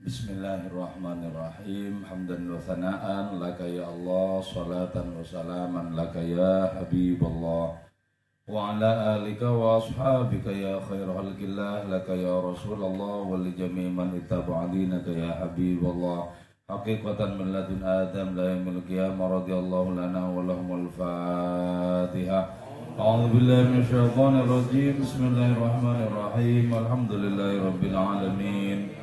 Bismillahirrahmanirrahim. Hamdan wa thana'an laka ya Allah, salatan wa salaman laka ya Habiballah, wa ala alika wa ashabika ya khair khalqillah, laka ya Rasulullah, wa li jami' man ittaba'a dinaka ya Habiballah. Haqiqatan min ladun Adam la yaumil qiyamah, radhiyallahu lana wa lahumul Fatiha. A'udzu billahi minasy syaithanir rajim. Bismillahirrahmanirrahim. Alhamdulillahi rabbil alamin.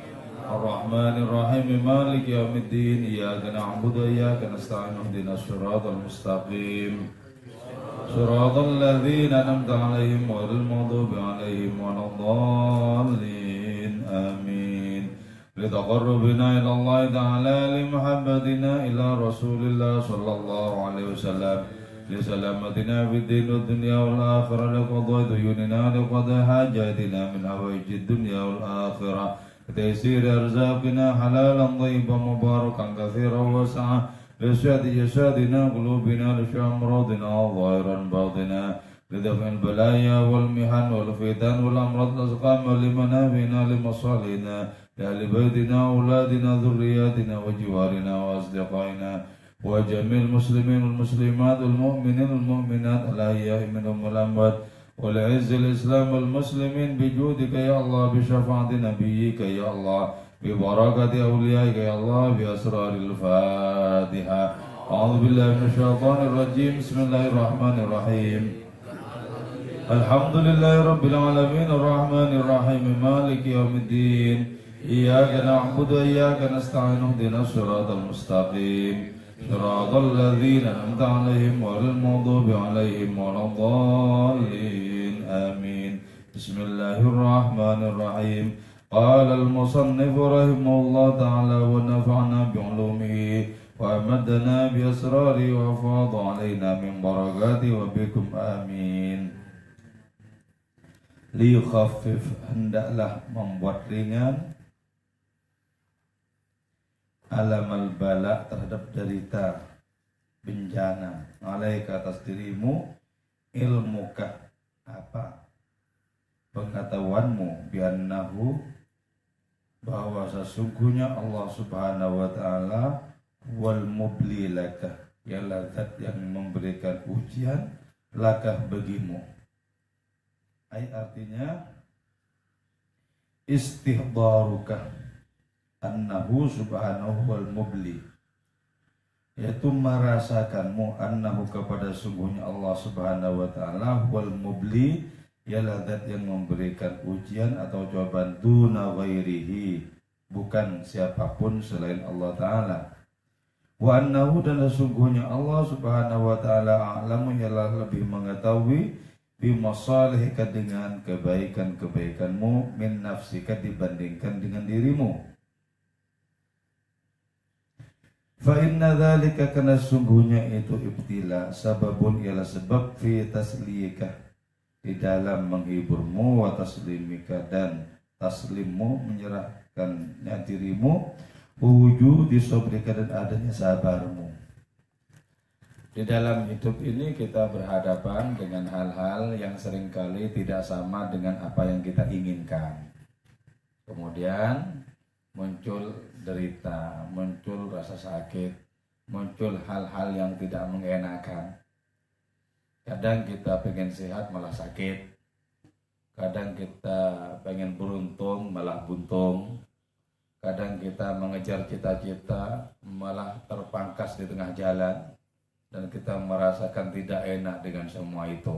Ar-Rahmanir Rahim, Maliki Yaumiddin, Iyyaka na'budu wa iyyaka nasta'in, ihdinas siratal mustaqim, siratal ladzina an'amta 'alaihim ghairil maghdubi 'alaihim waladdallin. Amin. Litaqarrubina ila Allah ta'ala li muhabbatina ila Rasulillah sallallahu alaihi wasallam, li salamatina fid din wad dunya wal akhirah, li qadai duyunina, li qadai hajatina min hawaijid dunya wal akhirah, تيسير أرزاقنا حلالا طيبا مباركا كثيرا واسعا، لسعة جسادنا قلوبنا، لشفاء أمراضنا ظاهرا باطنا، لدفع البلايا والمحن والفتن والأمراض الأسقام، ولمنافعنا لمصالحنا، لأهل بيتنا أولادنا ذرياتنا وجوارنا وأصدقائنا وجميع المسلمين والمسلمات والمؤمنين والمؤمنات الأحياء منهم والأموات، ولعز الإسلام والمسلمين بجودك يا الله، بشفاعة نبيك يا الله، ببركة أوليائك يا الله، بأسرار الفاتحة. أعوذ بالله من الشيطان الرجيم. بسم الله الرحمن الرحيم. الحمد لله رب العالمين الرحمن الرحيم مالك يوم الدين، إياك نعبد وإياك نستعين، اهدنا الصراط المستقيم، صراط الذين أنعمت عليهم غير المغضوب عليهم ولا الضالين. آمين. بسم الله الرحمن الرحيم. قال المصنف رحمه الله تعالى ونفعنا بعلومه وأمدنا بأسراره وأفاض علينا من بركاته وبكم آمين. Liyukhaffif, hendaklah membuat ringan alamal bala, terhadap derita bencana, alaika atas dirimu, ilmuka, apa pengetahuanmu, biannahu, bahwa sesungguhnya Allah subhanahu wa ta'ala wal mubli laka, ialah zat yang memberikan ujian laka bagimu. Artinya istihdaruka annahu subhanahu wal mubli, yaitu merasakanmu, annahu, kepada sungguhnya Allah subhanahu wa ta'ala, wal mubli, ialah zat yang memberikan ujian atau jawaban, duna ghairihi, bukan siapapun selain Allah ta'ala. Wa annahu, dan sesungguhnya Allah subhanahu wa ta'ala, a'lamu, ialah lebih mengetahui, bimasalihika, dengan kebaikan-kebaikanmu, min nafsika, dibandingkan dengan dirimu. Fa inna dzalika, karena sungguhnya itu ibtila, sababun, ialah sebab, fi taslika, di dalam menghiburmu, wa taslimika, dan taslimmu, menyerahkannya dirimu, wujudi sabrika, dan adanya sabarmu. Di dalam hidup ini kita berhadapan dengan hal-hal yang seringkali tidak sama dengan apa yang kita inginkan. Kemudian muncul derita, muncul rasa sakit, muncul hal-hal yang tidak mengenakan. Kadang kita pengen sehat malah sakit, kadang kita pengen beruntung malah buntung, kadang kita mengejar cita-cita malah terpangkas di tengah jalan, dan kita merasakan tidak enak dengan semua itu.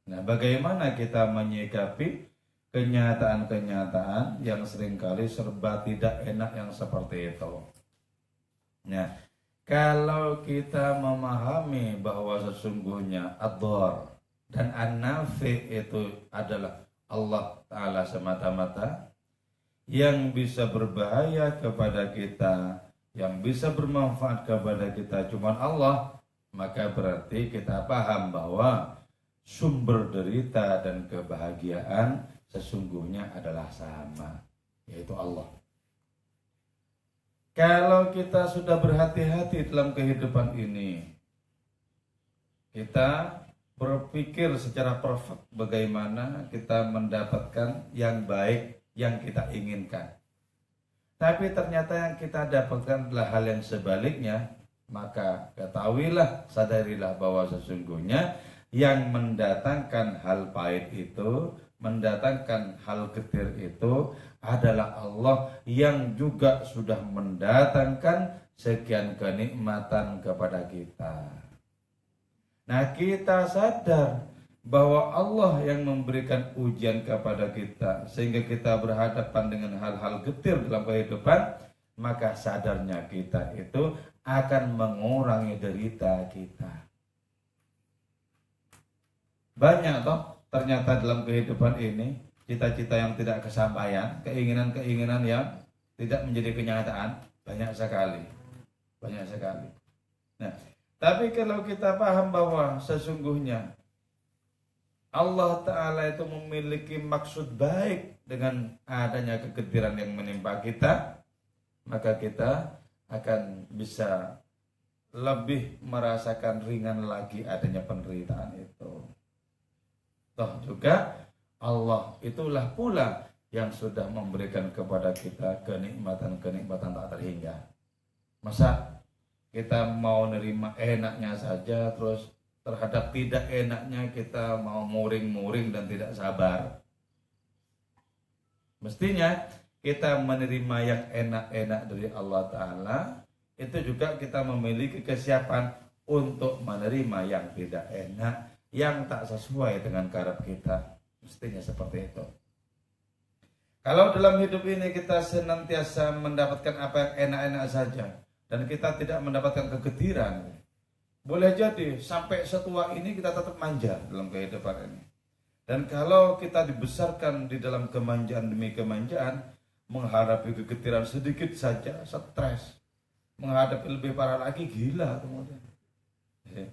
Nah, bagaimana kita menyikapi kenyataan-kenyataan yang seringkali serba tidak enak yang seperti itu? Nah, kalau kita memahami bahwa sesungguhnya ad-dhar dan an-nafi itu adalah Allah Ta'ala semata-mata, yang bisa berbahaya kepada kita, yang bisa bermanfaat kepada kita cuma Allah, maka berarti kita paham bahwa sumber derita dan kebahagiaan sesungguhnya adalah sama, yaitu Allah. Kalau kita sudah berhati-hati dalam kehidupan ini, kita berpikir secara perfect bagaimana kita mendapatkan yang baik yang kita inginkan. Tapi ternyata yang kita dapatkan adalah hal yang sebaliknya. Maka ketahuilah, sadarilah bahwa sesungguhnya yang mendatangkan hal pahit itu, mendatangkan hal getir itu adalah Allah yang juga sudah mendatangkan sekian kenikmatan kepada kita. Nah, kita sadar bahwa Allah yang memberikan ujian kepada kita sehingga kita berhadapan dengan hal-hal getir dalam kehidupan, maka sadarnya kita itu akan mengurangi derita kita. Banyak toh ternyata dalam kehidupan ini cita-cita yang tidak kesampaian, keinginan-keinginan yang tidak menjadi kenyataan, banyak sekali. Banyak sekali. Nah, tapi kalau kita paham bahwa sesungguhnya Allah Ta'ala itu memiliki maksud baik dengan adanya kegetiran yang menimpa kita, maka kita akan bisa lebih merasakan ringan lagi adanya penderitaan itu. Toh juga Allah itulah pula yang sudah memberikan kepada kita kenikmatan-kenikmatan tak terhingga. Masa kita mau nerima enaknya saja, terus terhadap tidak enaknya kita mau muring-muring dan tidak sabar? Mestinya kita menerima yang enak-enak dari Allah Ta'ala, itu juga kita memiliki kesiapan untuk menerima yang tidak enak, yang tak sesuai dengan kehendak kita. Mestinya seperti itu. Kalau dalam hidup ini kita senantiasa mendapatkan apa yang enak-enak saja, dan kita tidak mendapatkan kegetiran, boleh jadi sampai setua ini kita tetap manja dalam kehidupan ini. Dan kalau kita dibesarkan di dalam kemanjaan demi kemanjaan, menghadapi kegetiran sedikit saja stres, menghadapi lebih parah lagi gila kemudian.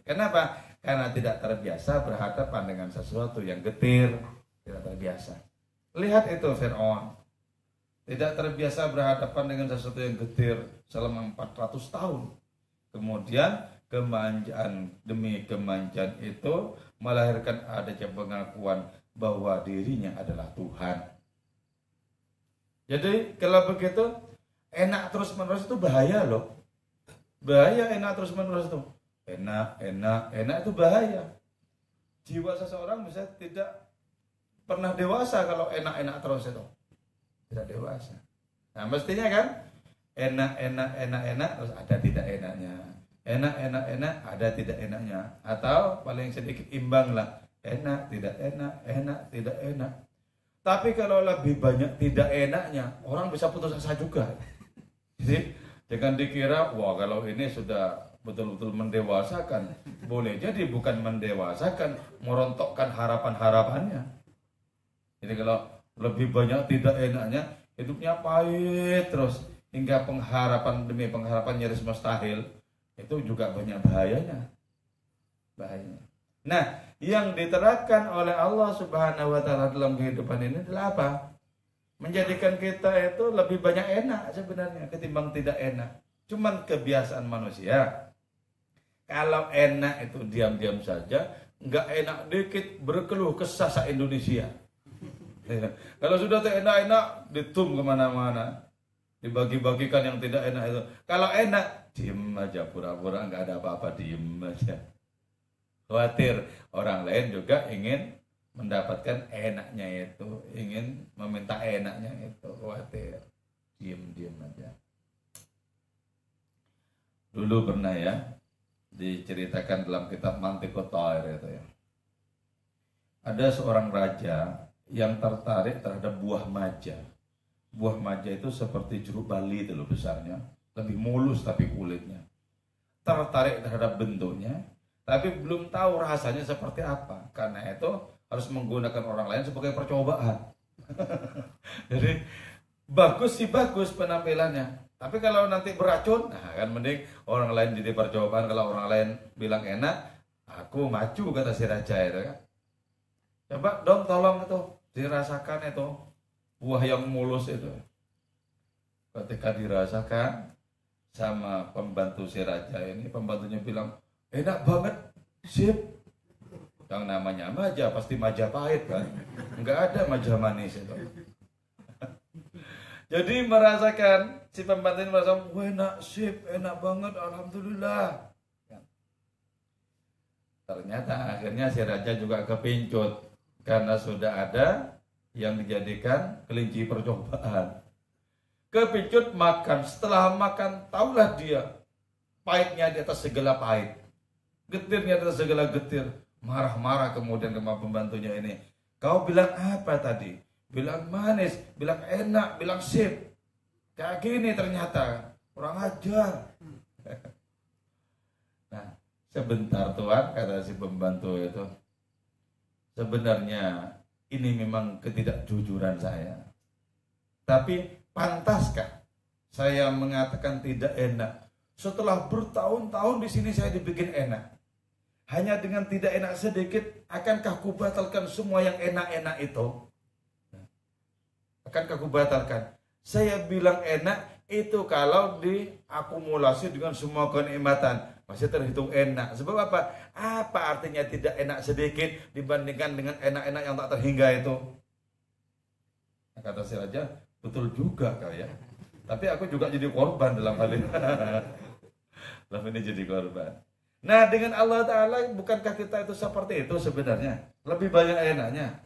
Kenapa? Karena tidak terbiasa berhadapan dengan sesuatu yang getir, tidak terbiasa. Lihat itu Fir'aun, tidak terbiasa berhadapan dengan sesuatu yang getir selama 400 tahun. Kemudian kemanjaan demi kemanjaan itu melahirkan adanya pengakuan bahwa dirinya adalah Tuhan. Jadi kalau begitu enak terus menerus itu bahaya loh. Bahaya enak terus menerus itu. Enak itu bahaya. Jiwa seseorang bisa tidak pernah dewasa kalau enak terus itu. Tidak dewasa. Nah mestinya kan enak terus ada tidak enaknya. Enak ada tidak enaknya. Atau paling sedikit imbang lah. Enak tidak enak. Tapi kalau lebih banyak tidak enaknya, orang bisa putus asa juga. Jadi jangan dikira, wah kalau ini sudah betul-betul mendewasakan. Boleh jadi bukan mendewasakan, merontokkan harapan-harapannya. Jadi kalau lebih banyak tidak enaknya, hidupnya pahit terus. Hingga pengharapan demi pengharapan nyaris mustahil. Itu juga banyak bahayanya. Nah, yang diterapkan oleh Allah Subhanahu wa Ta'ala dalam kehidupan ini adalah apa? Menjadikan kita itu lebih banyak enak sebenarnya ketimbang tidak enak. Cuman kebiasaan manusia. Kalau enak itu diam-diam saja, nggak enak dikit berkeluh kesah se-Indonesia. Kalau sudah enak-enak ditum kemana-mana, dibagi-bagikan yang tidak enak itu. Kalau enak, diem aja, pura-pura nggak ada apa-apa, diem aja. Khawatir orang lain juga ingin mendapatkan enaknya itu, ingin meminta enaknya itu, khawatir, diem aja. Dulu pernah ya diceritakan dalam kitab Mantiqut Thair itu ya. Ada seorang raja yang tertarik terhadap buah maja. Buah maja itu seperti jeruk bali itu loh besarnya, lebih mulus tapi kulitnya. Tertarik terhadap bentuknya, tapi belum tahu rasanya seperti apa. Karena itu harus menggunakan orang lain sebagai percobaan. Jadi bagus penampilannya. Tapi kalau nanti beracun, nah kan mending orang lain jadi percobaan. Kalau orang lain bilang enak, aku maju kata si raja itu kan. Coba dong tolong itu dirasakan itu buah yang mulus itu. Ketika dirasakan sama pembantu si raja ini, pembantunya bilang enak banget, sip. Yang namanya maja pasti maja pahit kan, nggak ada maja manis itu. Jadi merasakan, si pembantu ini merasa, wah enak, sip, enak banget, alhamdulillah. Ternyata akhirnya si raja juga kepincut karena sudah ada yang dijadikan kelinci percobaan. Kepincut makan, setelah makan tahulah dia pahitnya di atas segala pahit, getirnya di atas segala getir. Marah-marah kemudian sama pembantunya ini. Kau bilang apa tadi? Bilang manis, bilang enak, bilang sip. Kayak gini ternyata, kurang ajar. Nah, sebentar Tuhan, kata si pembantu itu. Sebenarnya ini memang ketidakjujuran saya. Tapi pantaskah saya mengatakan tidak enak? Setelah bertahun-tahun di sini saya dibikin enak. Hanya dengan tidak enak sedikit, akankah kubatalkan semua yang enak-enak itu? Akankah kubatalkan? Saya bilang enak itu kalau diakumulasi dengan semua kenikmatan. Masih terhitung enak. Sebab apa? Apa artinya tidak enak sedikit dibandingkan dengan enak-enak yang tak terhingga itu? Nah, kata si raja, betul juga kau ya. Tapi aku juga jadi korban dalam hal ini. Dalam ini jadi korban. Nah, dengan Allah Ta'ala, bukankah kita itu seperti itu sebenarnya? Lebih banyak enaknya.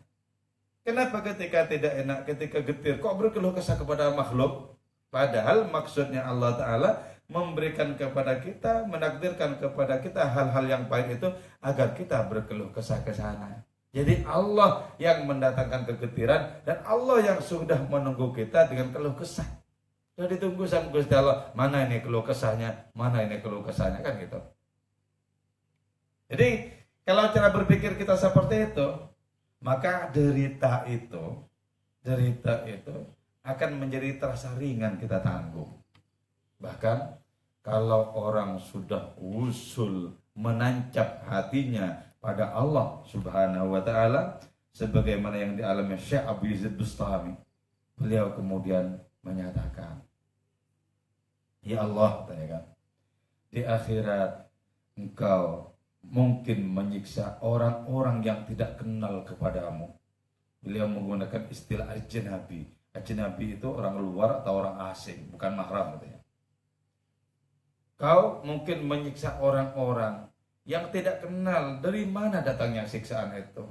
Kenapa ketika tidak enak, ketika getir, kok berkeluh kesah kepada makhluk? Padahal maksudnya Allah Ta'ala memberikan kepada kita, menakdirkan kepada kita hal-hal yang baik itu agar kita berkeluh kesah ke sana. Jadi Allah yang mendatangkan kegetiran dan Allah yang sudah menunggu kita dengan keluh kesah. Sudah ditunggu sama Gusti Allah, mana ini keluh kesahnya, mana ini keluh kesahnya, kan gitu. Jadi kalau cara berpikir kita seperti itu, maka derita itu akan menjadi terasa ringan kita tanggung. Bahkan kalau orang sudah usul menancap hatinya pada Allah Subhanahu wa Ta'ala, sebagaimana yang dialami Syekh Abu Yazid Bustami, beliau kemudian menyatakan, ya Allah, tanyakan, di akhirat engkau mungkin menyiksa orang-orang yang tidak kenal kepadamu. Beliau menggunakan istilah ajnabi. Ajnabi itu orang luar atau orang asing, bukan mahram katanya. Kau mungkin menyiksa orang-orang yang tidak kenal dari mana datangnya siksaan itu,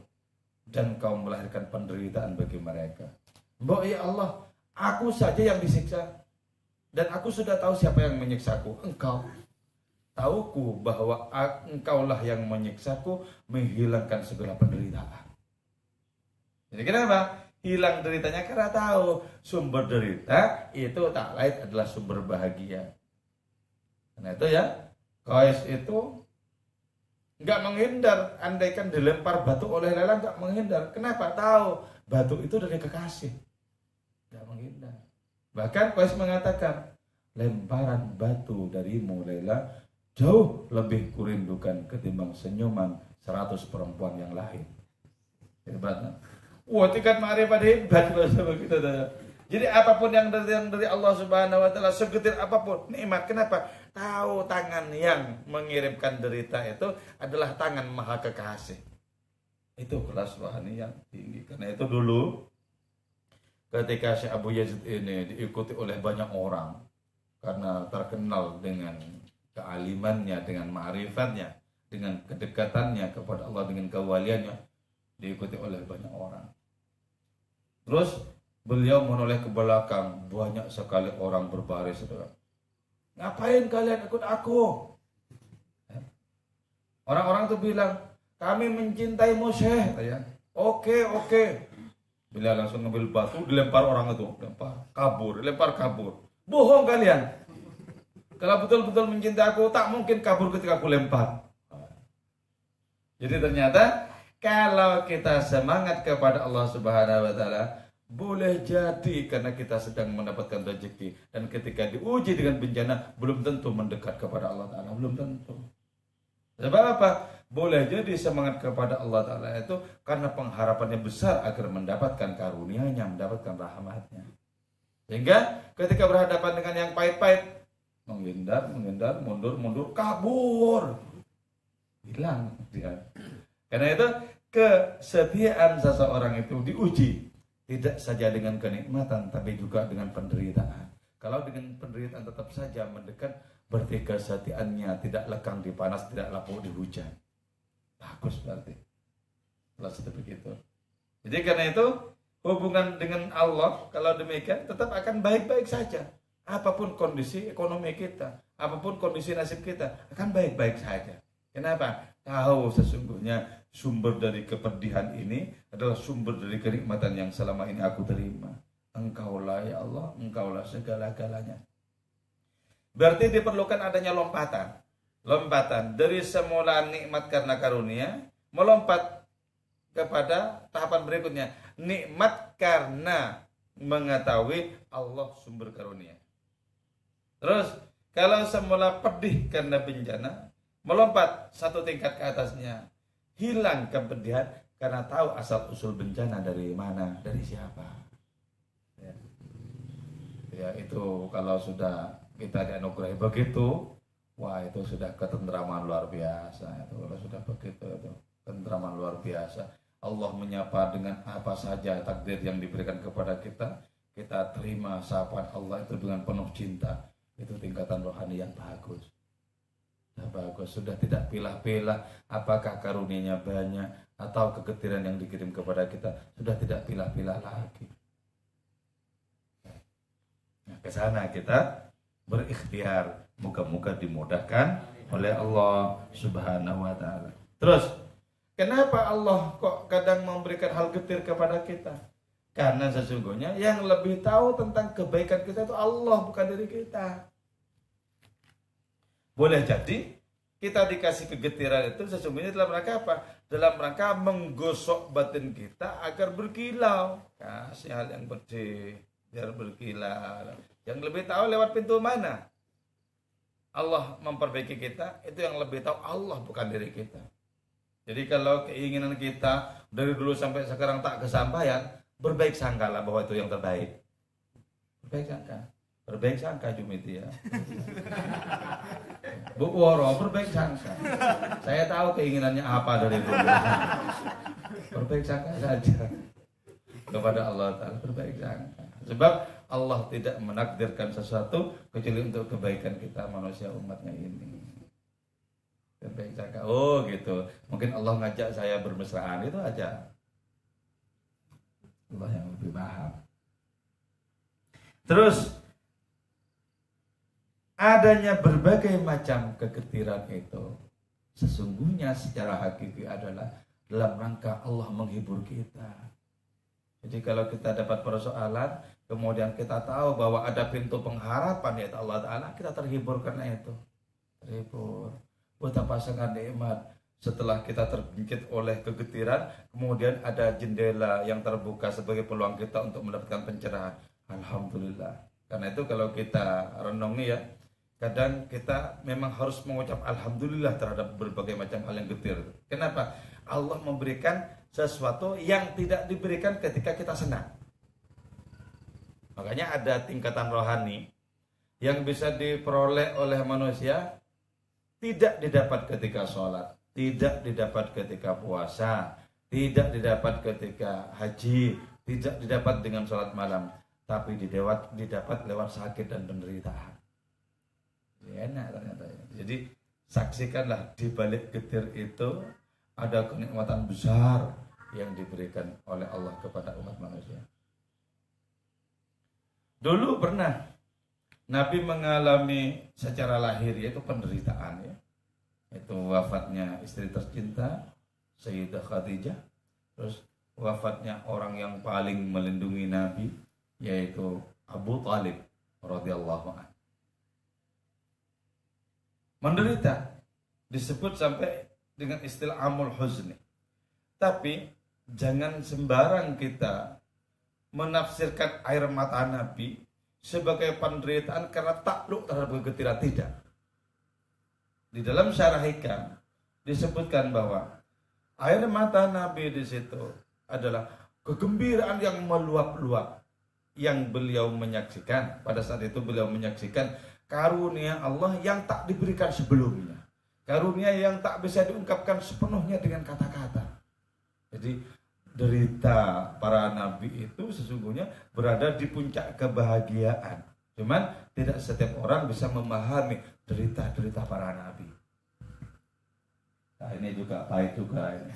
dan kau melahirkan penderitaan bagi mereka. Mbok ya Allah, aku saja yang disiksa, dan aku sudah tahu siapa yang menyiksaku, engkau. Tauku bahwa engkaulah yang menyiksaku, menghilangkan segala penderitaan. Jadi kenapa? Hilang deritanya karena tahu sumber derita itu tak lain adalah sumber bahagia. Karena itu ya, Qais itu nggak menghindar. Andaikan dilempar batu oleh Laila, nggak menghindar. Kenapa? Tahu batu itu dari kekasih, nggak menghindar. Bahkan Qais mengatakan, lemparan batu darimu Laila jauh lebih kurindukan ketimbang senyuman 100 perempuan yang lain. Hebatnya. Wah, tingkat ma'rifat hebat sama kita. Jadi apapun yang dari Allah Subhanahu wa Ta'ala, segetir apapun nikmat. Kenapa? Tahu tangan yang mengirimkan derita itu adalah tangan Maha Kekasih. Itu kelas rohani yang tinggi. Karena itu dulu ketika Syekh Abu Yazid ini diikuti oleh banyak orang karena terkenal dengan kealimannya, dengan ma'rifatnya, dengan kedekatannya kepada Allah, dengan kewaliannya, diikuti oleh banyak orang. Terus beliau menoleh ke belakang, banyak sekali orang berbaris. Ngapain kalian ikut aku? Orang-orang itu bilang, kami mencintaimu Syekh. Oke. Beliau langsung ngambil batu, dilempar orang itu, lempar kabur. Bohong kalian. Kalau betul-betul mencintai aku, tak mungkin kabur ketika aku lempar. Jadi ternyata kalau kita semangat kepada Allah Subhanahu wa Ta'ala, boleh jadi karena kita sedang mendapatkan rezeki, dan ketika diuji dengan bencana belum tentu mendekat kepada Allah Ta'ala, belum tentu. Sebab apa? Boleh jadi semangat kepada Allah Ta'ala itu karena pengharapannya besar agar mendapatkan karunia-Nya, mendapatkan rahmat-Nya. Sehingga ketika berhadapan dengan yang pahit-pahit, menghindar, mundur, kabur, hilang dia. Karena itu kesetiaan seseorang itu diuji tidak saja dengan kenikmatan tapi juga dengan penderitaan. Kalau dengan penderitaan tetap saja mendekat, berarti kesetiaannya tidak lekang di panas, tidak lapuk di hujan. Bagus berarti. Kalau seperti itu. Jadi karena itu hubungan dengan Allah kalau demikian tetap akan baik-baik saja. Apapun kondisi ekonomi kita, apapun kondisi nasib kita akan baik-baik saja. Kenapa? Tahu sesungguhnya sumber dari kepedihan ini adalah sumber dari kenikmatan yang selama ini aku terima. Engkaulah ya Allah, engkaulah segala-galanya. Berarti diperlukan adanya lompatan. Lompatan dari semula nikmat karena karunia, melompat kepada tahapan berikutnya. Nikmat karena mengetahui Allah sumber karunia. Terus, kalau semula pedih karena bencana, melompat satu tingkat ke atasnya. Hilang kepedihan karena tahu asal-usul bencana dari mana, dari siapa. Ya, itu kalau sudah kita dianugerahi begitu, wah itu sudah ketentraman luar biasa. Itu kalau sudah begitu, itu ketentraman luar biasa. Allah menyapa dengan apa saja takdir yang diberikan kepada kita, kita terima sapaan Allah itu dengan penuh cinta. Itu tingkatan rohani yang bagus. Nah, bagus, sudah tidak pilah-pilah apakah karunia-Nya banyak atau kegetiran yang dikirim kepada kita, sudah tidak pilah-pilah lagi. Nah, ke sana kita berikhtiar, moga-moga dimudahkan oleh Allah Subhanahu wa taala. Terus, kenapa Allah kok kadang memberikan hal getir kepada kita? Karena sesungguhnya yang lebih tahu tentang kebaikan kita itu Allah, bukan diri kita. Boleh jadi kita dikasih kegetiran itu sesungguhnya dalam rangka apa? Dalam rangka menggosok batin kita agar berkilau. Kasih hal yang bersih, biar berkilau. Yang lebih tahu lewat pintu mana? Allah memperbaiki kita, itu yang lebih tahu Allah, bukan diri kita. Jadi kalau keinginan kita dari dulu sampai sekarang tak kesampaian, berbaik sangkalah bahwa itu yang terbaik. Berbaik sangka. Berbaik sangka Jumiti ya. Bu Woro, berbaik sangka. Saya tahu keinginannya apa dari dulu. Berbaik sangka saja kepada Allah Ta'ala, berbaik sangka. Sebab Allah tidak menakdirkan sesuatu kecuali untuk kebaikan kita manusia umatnya ini. Berbaik sangka. Oh gitu. Mungkin Allah ngajak saya bermesraan, itu aja. Allah yang lebih paham. Terus adanya berbagai macam kegetiran itu sesungguhnya secara hakiki adalah dalam rangka Allah menghibur kita. Jadi kalau kita dapat persoalan, kemudian kita tahu bahwa ada pintu pengharapan yaitu Allah Ta'ala, kita terhibur karena itu. Terhibur. Betapa sangat nikmat setelah kita terjangkit oleh kegetiran, kemudian ada jendela yang terbuka sebagai peluang kita untuk mendapatkan pencerahan. Alhamdulillah. Karena itu kalau kita renungi ya, kadang kita memang harus mengucap Alhamdulillah terhadap berbagai macam hal yang getir. Kenapa? Allah memberikan sesuatu yang tidak diberikan ketika kita senang. Makanya ada tingkatan rohani yang bisa diperoleh oleh manusia, tidak didapat ketika sholat, tidak didapat ketika puasa, tidak didapat ketika haji, tidak didapat dengan sholat malam, tapi didapat lewat sakit dan penderitaan. Enak ternyata. Jadi saksikanlah di balik getir itu ada kenikmatan besar yang diberikan oleh Allah kepada umat manusia. Dulu pernah Nabi mengalami secara lahir yaitu penderitaan ya. Itu wafatnya istri tercinta Sayyidah Khadijah, terus wafatnya orang yang paling melindungi Nabi yaitu Abu Thalib radhiyallahu anhu. Menderita disebut sampai dengan istilah amul huzni. Tapi jangan sembarang kita menafsirkan air mata Nabi sebagai penderitaan karena takluk terhadap kegetiran, tidak. Di dalam syarah hikam disebutkan bahwa air mata Nabi di situ adalah kegembiraan yang meluap-luap yang beliau menyaksikan. Pada saat itu beliau menyaksikan karunia Allah yang tak diberikan sebelumnya. Karunia yang tak bisa diungkapkan sepenuhnya dengan kata-kata. Jadi derita para nabi itu sesungguhnya berada di puncak kebahagiaan. Cuman tidak setiap orang bisa memahami derita-derita para nabi. Nah, ini juga pahit juga ini.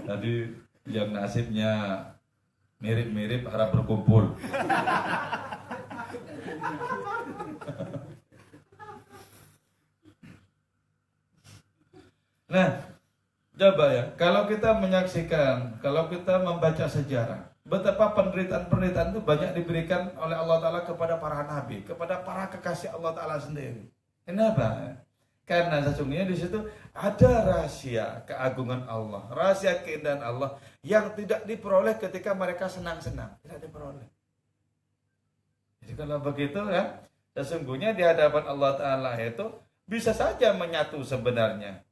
Tadi yang nasibnya mirip-mirip harap berkumpul. Nah, coba ya, kalau kita menyaksikan, kalau kita membaca sejarah, betapa penderitaan-penderitaan itu banyak diberikan oleh Allah Ta'ala kepada para nabi, kepada para kekasih Allah Ta'ala sendiri. Kenapa? Karena sesungguhnya di situ ada rahasia keagungan Allah, rahasia keindahan Allah yang tidak diperoleh ketika mereka senang-senang, tidak diperoleh. Jadi kalau begitu kan, sesungguhnya di hadapan Allah Ta'ala itu bisa saja menyatu sebenarnya.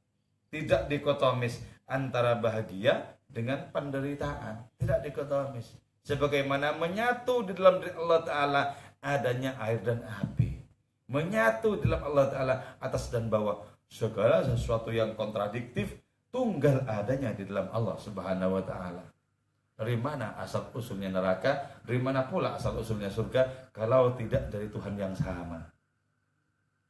Tidak dikotomis antara bahagia dengan penderitaan. Tidak dikotomis. Sebagaimana menyatu di dalam diri Allah Ta'ala adanya air dan api. Menyatu di dalam Allah Ta'ala atas dan bawah. Segala sesuatu yang kontradiktif tunggal adanya di dalam Allah Subhanahu wa Ta'ala. Dari mana asal usulnya neraka? Dari mana pula asal usulnya surga? Kalau tidak dari Tuhan yang sama.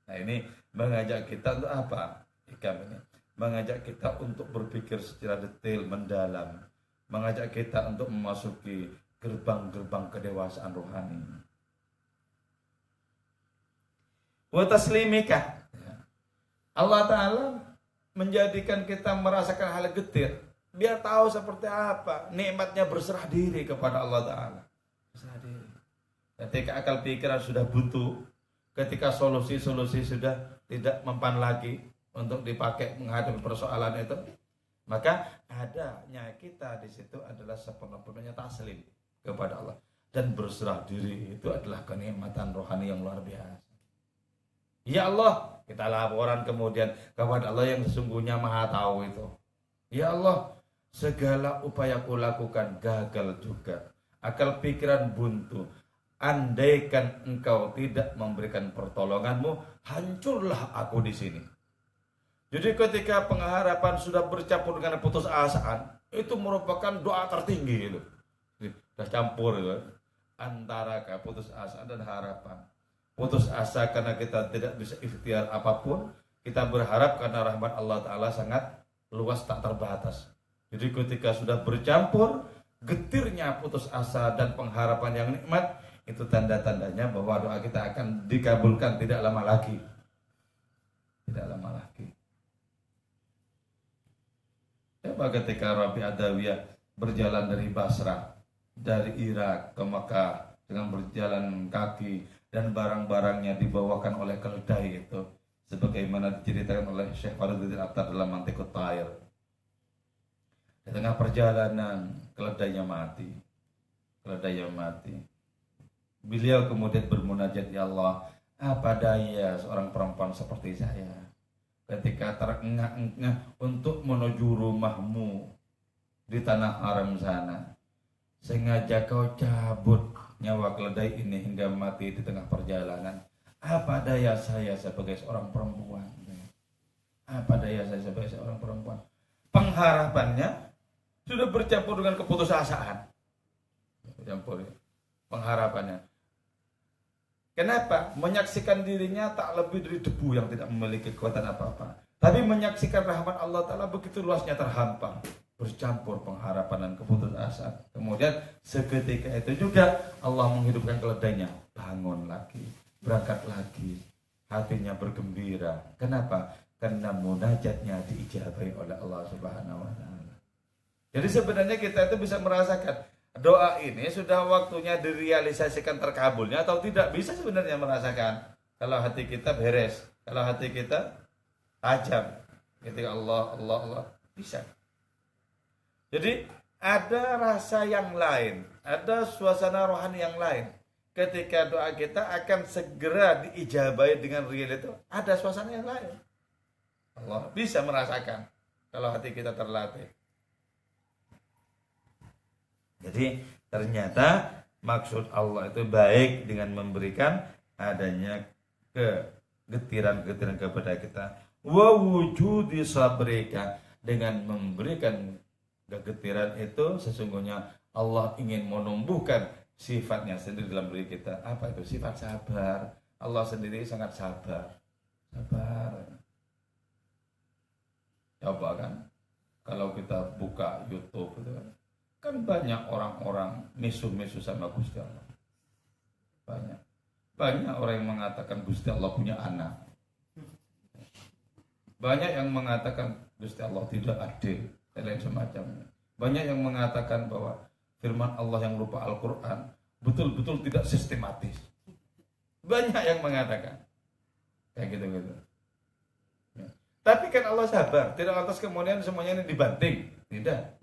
Nah, ini mengajak kita untuk apa? Ikam ini mengajak kita untuk berpikir secara detail, mendalam, mengajak kita untuk memasuki gerbang-gerbang kedewasaan rohani. Wa taslimika. Allah Ta'ala menjadikan kita merasakan hal getir, biar tahu seperti apa nikmatnya berserah diri kepada Allah Ta'ala. Berserah diri. Ketika akal pikiran sudah buntu, ketika solusi-solusi sudah tidak mempan lagi untuk dipakai menghadapi persoalan itu, maka adanya kita di situ adalah sepenuhnya taslim kepada Allah, dan berserah diri itu adalah kenikmatan rohani yang luar biasa. Ya Allah, kita laporan kemudian kepada Allah yang sesungguhnya Maha Tahu itu. Ya Allah, segala upaya ku lakukan gagal juga, akal pikiran buntu. Andaikan Engkau tidak memberikan pertolonganmu, hancurlah aku di sini. Jadi ketika pengharapan sudah bercampur dengan putus asaan, itu merupakan doa tertinggi itu. Sudah campur itu antara putus asa dan harapan. Putus asa karena kita tidak bisa ikhtiar apapun, kita berharap karena rahmat Allah Ta'ala sangat luas tak terbatas. Jadi ketika sudah bercampur, getirnya putus asa dan pengharapan yang nikmat, itu tanda-tandanya bahwa doa kita akan dikabulkan tidak lama lagi. Tidak lama lagi. Coba ketika Rabi Adawiyah berjalan dari Basrah, dari Irak ke Mekah dengan berjalan kaki dan barang-barangnya dibawakan oleh keledai itu, sebagaimana diceritakan oleh Syekh Faridhuddin Attar dalam Mantiqut Thair. Di tengah perjalanan keledainya mati. Keledainya mati. Beliau kemudian bermunajat, ya Allah, apa daya seorang perempuan seperti saya ketika terengah-engah untuk menuju rumahmu di tanah haram sana, sengaja kau cabut nyawa keledai ini hingga mati di tengah perjalanan. Apa daya saya sebagai seorang perempuan? Apa daya saya sebagai seorang perempuan? Pengharapannya sudah bercampur dengan keputusasaan. Bercampur pengharapannya. Kenapa? Menyaksikan dirinya tak lebih dari debu yang tidak memiliki kekuatan apa-apa. Tapi menyaksikan rahmat Allah Ta'ala begitu luasnya terhampar. Bercampur pengharapan dan keputusasaan. Kemudian seketika itu juga Allah menghidupkan keledainya. Bangun lagi, berangkat lagi. Hatinya bergembira. Kenapa? Karena munajatnya diijabahi oleh Allah Subhanahu wa Ta'ala. Jadi sebenarnya kita itu bisa merasakan doa ini sudah waktunya direalisasikan terkabulnya atau tidak, bisa sebenarnya merasakan kalau hati kita beres, kalau hati kita tajam ketika Allah bisa. Jadi ada rasa yang lain, ada suasana rohani yang lain ketika doa kita akan segera diijabahi dengan real itu, ada suasana yang lain. Allah bisa merasakan kalau hati kita terlatih. Jadi ternyata maksud Allah itu baik dengan memberikan adanya kegetiran-getiran kepada kita. Wa wujudi sabrika, dengan memberikan kegetiran itu sesungguhnya Allah ingin menumbuhkan sifatnya sendiri dalam diri kita. Apa itu? Sifat sabar. Allah sendiri sangat sabar. Sabar. Coba kan, kalau kita buka YouTube itu kan banyak orang-orang misuh-misuh sama Gusti Allah. Banyak orang yang mengatakan Gusti Allah punya anak. Banyak yang mengatakan Gusti Allah tidak adil dan lain semacamnya. Banyak yang mengatakan bahwa firman Allah yang berupa Al-Quran betul-betul tidak sistematis. Banyak yang mengatakan kayak gitu-gitu. Ya. Tapi kan Allah sabar, tidak lantas kemudian semuanya ini dibanting, tidak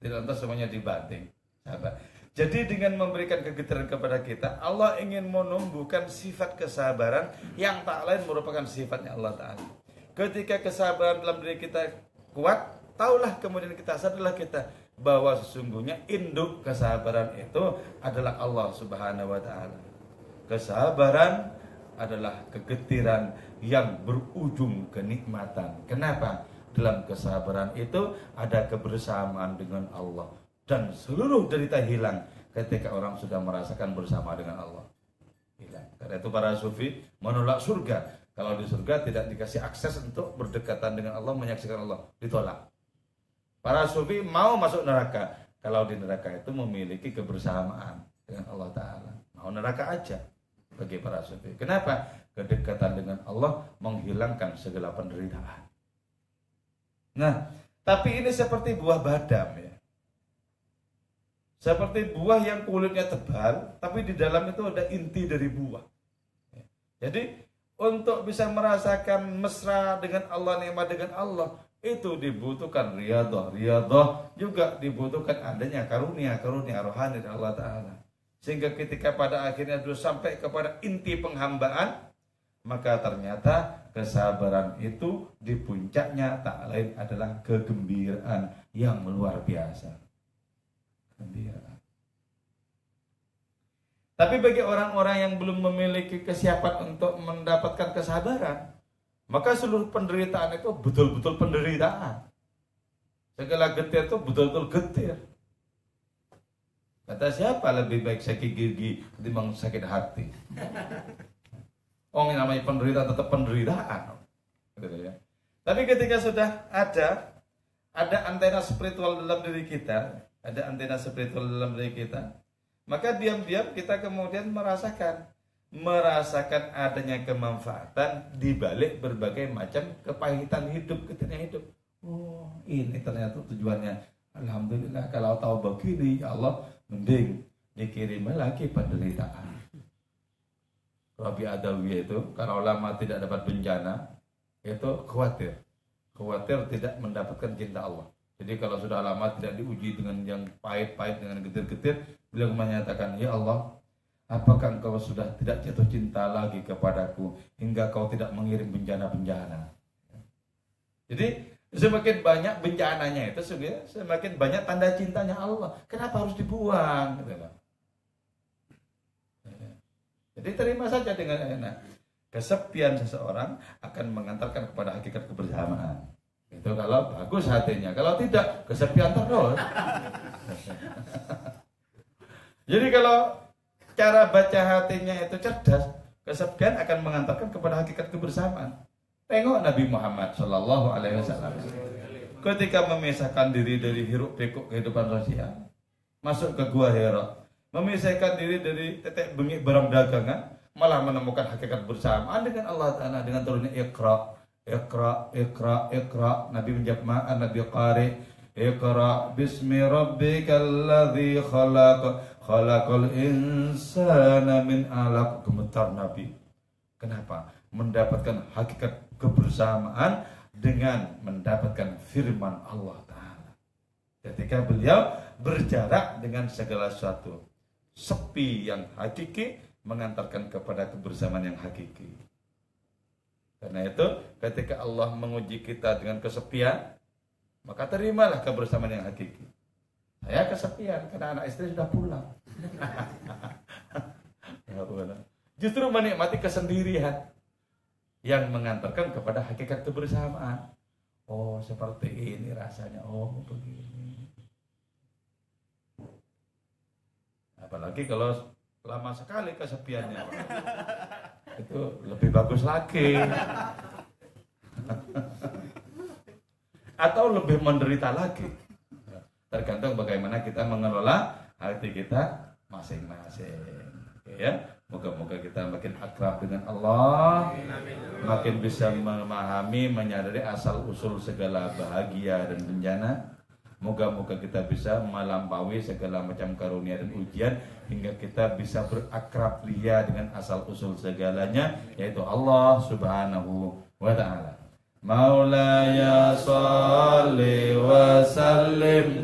lantas semuanya dibanting, sabar. Jadi dengan memberikan kegetiran kepada kita, Allah ingin menumbuhkan sifat kesabaran yang tak lain merupakan sifatnya Allah Ta'ala. Ketika kesabaran dalam diri kita kuat, taulah kemudian kita sadarlah kita bahwa sesungguhnya induk kesabaran itu adalah Allah Subhanahu wa Ta'ala. Kesabaran adalah kegetiran yang berujung kenikmatan. Kenapa? Dalam kesabaran itu ada kebersamaan dengan Allah. Dan seluruh derita hilang ketika orang sudah merasakan bersama dengan Allah. Hilang. Karena itu para sufi menolak surga. Kalau di surga tidak dikasih akses untuk berdekatan dengan Allah, menyaksikan Allah. Ditolak. Para sufi mau masuk neraka. Kalau di neraka itu memiliki kebersamaan dengan Allah Ta'ala. Mau neraka aja bagi para sufi. Kenapa? Kedekatan dengan Allah menghilangkan segala penderitaan. Nah, tapi ini seperti buah badam ya. Seperti buah yang kulitnya tebal, tapi di dalam itu ada inti dari buah. Jadi untuk bisa merasakan mesra dengan Allah, nikmat dengan Allah, itu dibutuhkan riyadhah. Riyadhah juga dibutuhkan adanya karunia rohani dari Allah Ta'ala. Sehingga ketika pada akhirnya itu sampai kepada inti penghambaan, maka ternyata kesabaran itu di puncaknya tak lain adalah kegembiraan yang luar biasa. Gembira. Tapi bagi orang-orang yang belum memiliki kesiapan untuk mendapatkan kesabaran, maka seluruh penderitaan itu betul-betul penderitaan. Segala getir itu betul-betul getir. Kata siapa lebih baik sakit gigi ketimbang sakit hati? Oh, yang namanya penderitaan tetap penderitaan. Gitu ya. Tapi ketika sudah ada antena spiritual dalam diri kita, maka diam-diam kita kemudian merasakan adanya kemanfaatan di balik berbagai macam kepahitan hidup, ketirnya hidup. Oh, ini ternyata tujuannya. Alhamdulillah, kalau tahu begini, ya Allah, mending dikirim lagi penderitaan. Rabi Adawi itu, kalau lama tidak dapat bencana, itu khawatir tidak mendapatkan cinta Allah. Jadi kalau sudah lama tidak diuji dengan yang pahit-pahit, dengan getir-getir, beliau menyatakan, ya Allah, apakah engkau sudah tidak jatuh cinta lagi kepadaku hingga kau tidak mengirim bencana-bencana? Jadi semakin banyak bencananya itu, semakin banyak tanda cintanya Allah. Kenapa harus dibuang? Jadi terima saja dengan enak. Kesepian seseorang akan mengantarkan kepada hakikat kebersamaan. Itu kalau bagus hatinya. Kalau tidak, kesepian terus. Jadi kalau cara baca hatinya itu cerdas, kesepian akan mengantarkan kepada hakikat kebersamaan. Tengok Nabi Muhammad Shallallahu Alaihi Wasallam ketika memisahkan diri dari hiruk pikuk kehidupan sosial, masuk ke gua Hira, memisahkan diri dari tetek bengik barang dagangan, malah menemukan hakikat bersamaan dengan Allah Ta'ala dengan turunnya Iqra. Nabi menjawab, Nabi qari, Iqra bismi rabbikal ladzi khalaqal insana min 'alaq. Gemetar Nabi. Kenapa? Mendapatkan hakikat kebersamaan dengan mendapatkan firman Allah Ta'ala. Ketika beliau berjarak dengan segala sesuatu, sepi yang hakiki mengantarkan kepada kebersamaan yang hakiki. Karena itu ketika Allah menguji kita dengan kesepian, maka terimalah kebersamaan yang hakiki. Saya kesepian karena anak istri sudah pulang. Justru menikmati kesendirian yang mengantarkan kepada hakikat kebersamaan. Oh seperti ini rasanya, oh begini. Apalagi kalau lama sekali kesepiannya, itu lebih bagus lagi. Atau lebih menderita lagi. Tergantung bagaimana kita mengelola hati kita masing-masing. Ya, moga-moga kita makin akrab dengan Allah, makin bisa memahami, menyadari asal usul segala bahagia dan bencana. Moga-moga kita bisa melampaui segala macam karunia dan ujian hingga kita bisa berakrab lia dengan asal usul segalanya, yaitu Allah Subhanahu wa ta'ala. Maulaya salli wa sallim